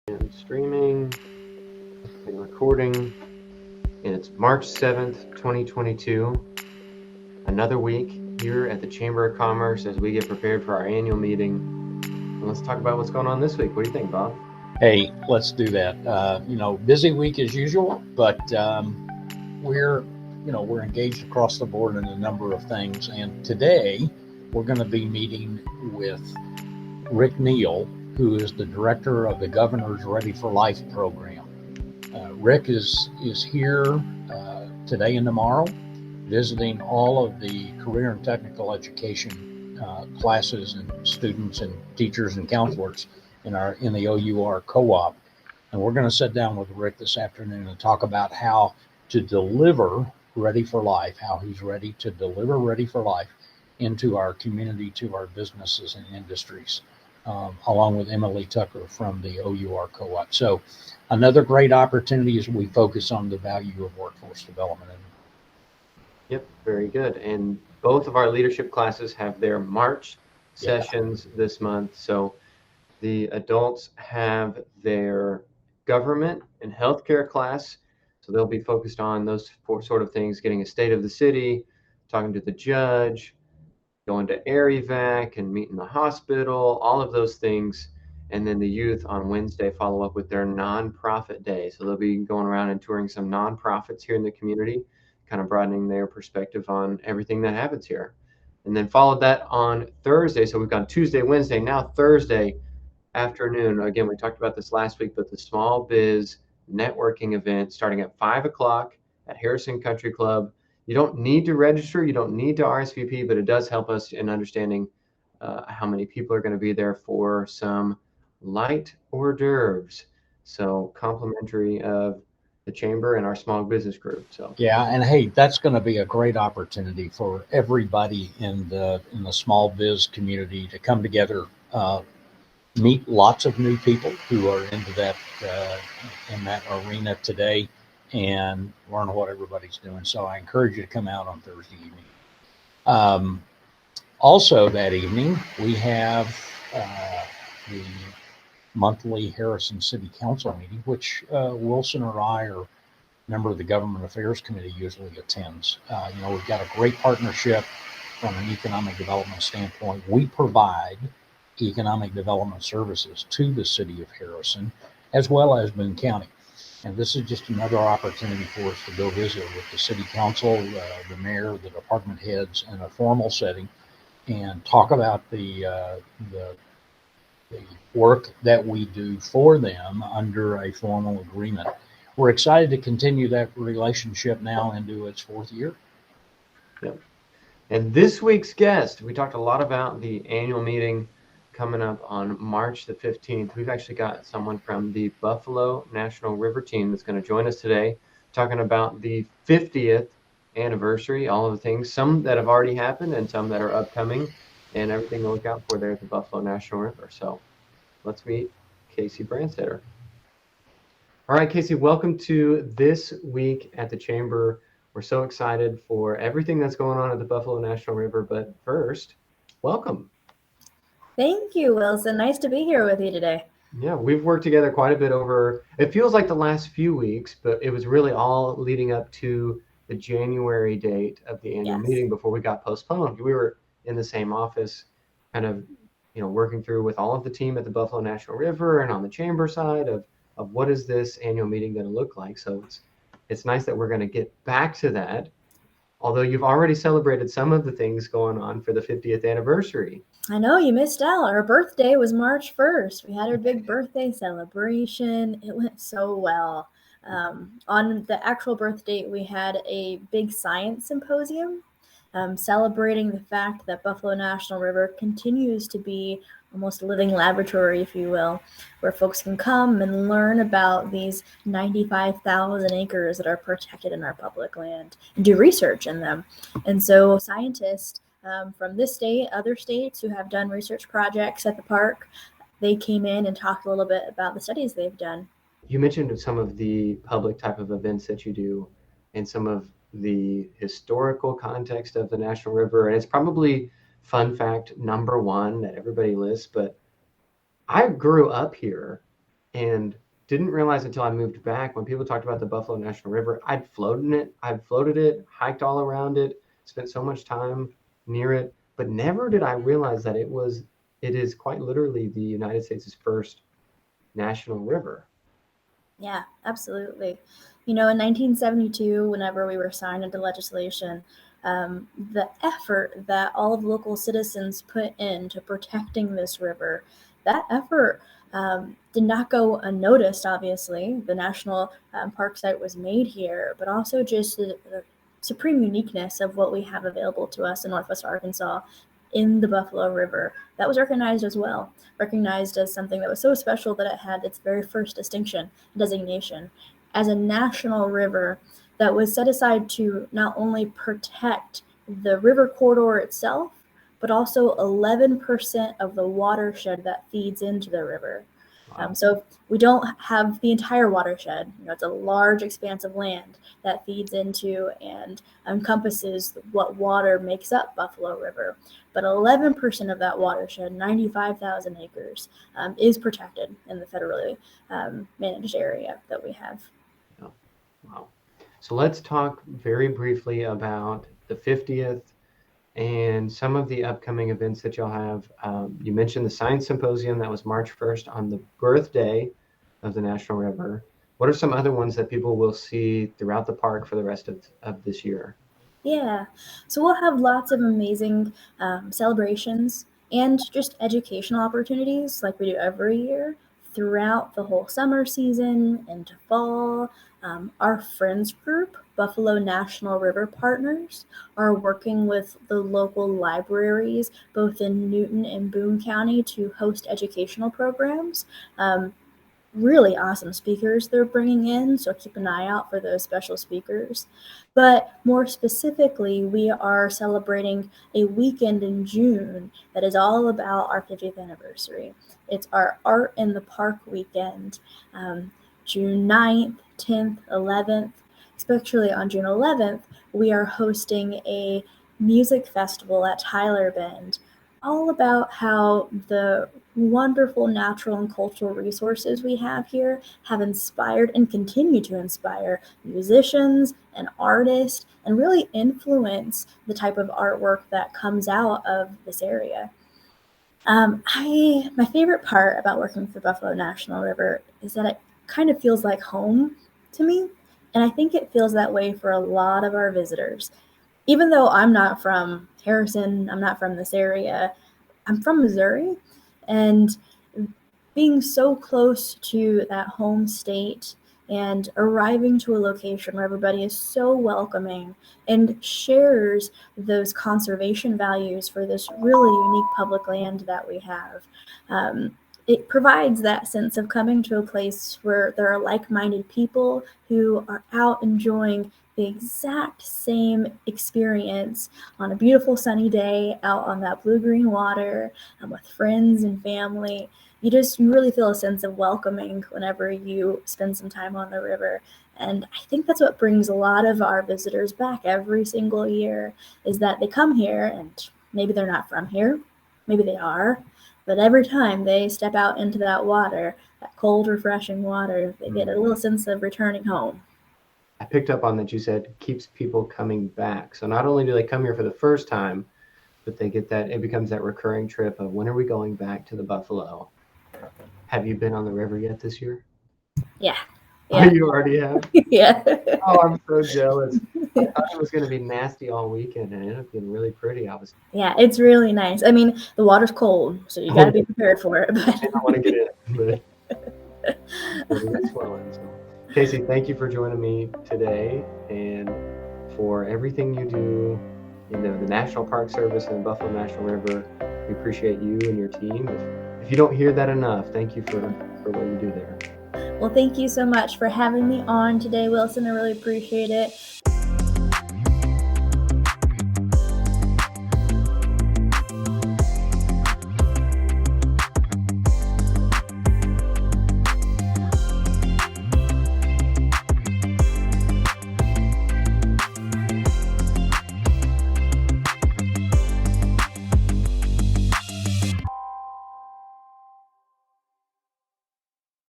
And streaming and recording. And it's March 7th, 2022. Another week here at the Chamber of Commerce as we get prepared for our annual meeting. And let's talk about what's going on this week. What do you think, Bob? Hey, let's do that. Busy week as usual, but we're we're engaged across the board in a number of things. And today we're going to be meeting with Rick Neal, who is the director of the Governor's Ready for Life program. Rick is here today and tomorrow, visiting all of the career and technical education classes and students and teachers and counselors in the OUR co-op. And we're going to sit down with Rick this afternoon and talk about how to deliver Ready for Life, how he's ready to deliver Ready for Life into our community, to our businesses and industries, along with Emily Tucker from the OUR co-op. So another great opportunity as we focus on the value of workforce development. Yep, very good. And both of our leadership classes have their March sessions this month. So the adults have their government and healthcare class. So they'll be focused on those four sort of things, getting a state of the city, talking to the judge, going to air evac and meeting the hospital, all of those things. And then the youth on Wednesday follow up with their nonprofit day. So they'll be going around and touring some nonprofits here in the community, kind of broadening their perspective on everything that happens here. And then followed that on Thursday. So we've got Tuesday, Wednesday, now Thursday afternoon. Again, we talked about this last week, but the Small Biz Networking event starting at 5 o'clock at Harrison Country Club. You don't need to register. You don't need to RSVP, but it does help us in understanding how many people are going to be there for some light hors d'oeuvres. So complimentary of the chamber and our small business group. So yeah, and hey, that's going to be a great opportunity for everybody in the small biz community to come together, meet lots of new people who are into that in that arena today, and learn what everybody's doing. So I encourage you to come out on Thursday evening. Also that evening, we have the monthly Harrison City Council meeting, which Wilson or I or member of the Government Affairs Committee usually attends. We've got a great partnership from an economic development standpoint. We provide economic development services to the city of Harrison, as well as Boone County. And this is just another opportunity for us to go visit with the city council, the mayor, the department heads in a formal setting, and talk about the work that we do for them under a formal agreement. We're excited to continue that relationship now into its fourth year. Yep. And this week's guest, we talked a lot about the annual meeting coming up on March the 15th. We've actually got someone from the Buffalo National River team that's going to join us today, talking about the 50th anniversary, all of the things, some that have already happened and some that are upcoming, and everything to look out for there at the Buffalo National River. So let's meet Cassie Branstetter. All right, Cassie, welcome to This Week at the Chamber. We're so excited for everything that's going on at the Buffalo National River. But first, welcome. Thank you, Wilson. Nice to be here with you today. Yeah, we've worked together quite a bit over, it feels like the last few weeks, but it was really all leading up to the January date of the annual meeting before we got postponed. We were in the same office, kind of, working through with all of the team at the Buffalo National River and on the chamber side of what is this annual meeting going to look like. So it's nice that we're going to get back to that. Although you've already celebrated some of the things going on for the 50th anniversary. I know you missed out. Our birthday was March 1st. We had our big birthday celebration. It went so well. On the actual birth date, we had a big science symposium celebrating the fact that Buffalo National River continues to be almost a living laboratory, if you will, where folks can come and learn about these 95,000 acres that are protected in our public land and do research in them. And so scientists from this state, other states who have done research projects at the park, they came in and talked a little bit about the studies they've done. You mentioned some of the public type of events that you do and some of the historical context of the National River. And it's probably fun fact number one that everybody lists, but I grew up here and didn't realize until I moved back when people talked about the Buffalo National River, I'd floated it, hiked all around it, spent so much time near it, but never did I realize that it is quite literally the United States' first national river. Yeah, absolutely. In 1972, whenever we were signed into legislation, the effort that all of the local citizens put into protecting this river, that effort did not go unnoticed, obviously. The national park site was made here, but also just the supreme uniqueness of what we have available to us in Northwest Arkansas in the Buffalo River. That was recognized as well, recognized as something that was so special that it had its very first distinction, designation, as a national river that was set aside to not only protect the river corridor itself, but also 11% of the watershed that feeds into the river. Wow. So we don't have the entire watershed. It's a large expanse of land that feeds into and encompasses what water makes up Buffalo River. But 11% of that watershed, 95,000 acres, is protected in the federally managed area that we have. Oh, wow. So let's talk very briefly about the 50th and some of the upcoming events that you'll have. You mentioned the Science Symposium that was March 1st on the birthday of the National River. What are some other ones that people will see throughout the park for the rest of this year? Yeah, so we'll have lots of amazing celebrations and just educational opportunities like we do every year throughout the whole summer season into fall. Our friends group, Buffalo National River Partners, are working with the local libraries, both in Newton and Boone County, to host educational programs. Really awesome speakers they're bringing in, so keep an eye out for those special speakers. But more specifically, we are celebrating a weekend in June that is all about our 50th anniversary. It's our Art in the Park weekend, June 9th, 10th, 11th. Especially on June 11th, we are hosting a music festival at Tyler Bend, all about how the wonderful natural and cultural resources we have here have inspired and continue to inspire musicians and artists and really influence the type of artwork that comes out of this area. My favorite part about working with the Buffalo National River is that it kind of feels like home to me, and I think it feels that way for a lot of our visitors. Even though I'm not from Harrison, I'm not from this area, I'm from Missouri, and being so close to that home state and arriving to a location where everybody is so welcoming and shares those conservation values for this really unique public land that we have. It provides that sense of coming to a place where there are like-minded people who are out enjoying the exact same experience on a beautiful sunny day out on that blue-green water with friends and family. You really feel a sense of welcoming whenever you spend some time on the river. And I think that's what brings a lot of our visitors back every single year, is that they come here and maybe they're not from here, maybe they are, but every time they step out into that water, that cold, refreshing water, they get a little sense of returning home. I picked up on that you said keeps people coming back. So not only do they come here for the first time, but they get that, it becomes that recurring trip of when are we going back to the Buffalo? Have you been on the river yet this year? Yeah. Oh, you already have? Yeah. Oh, I'm so jealous. I thought it was going to be nasty all weekend, and it ended up being really pretty. Yeah, it's really nice. I mean, the water's cold, so you got to be prepared for it. I don't want to get in, but it is swelling. So, Casey, thank you for joining me today and for everything you do in the National Park Service and the Buffalo National River. We appreciate you and your team. If you don't hear that enough, thank you for what you do there. Well, thank you so much for having me on today, Wilson. I really appreciate it.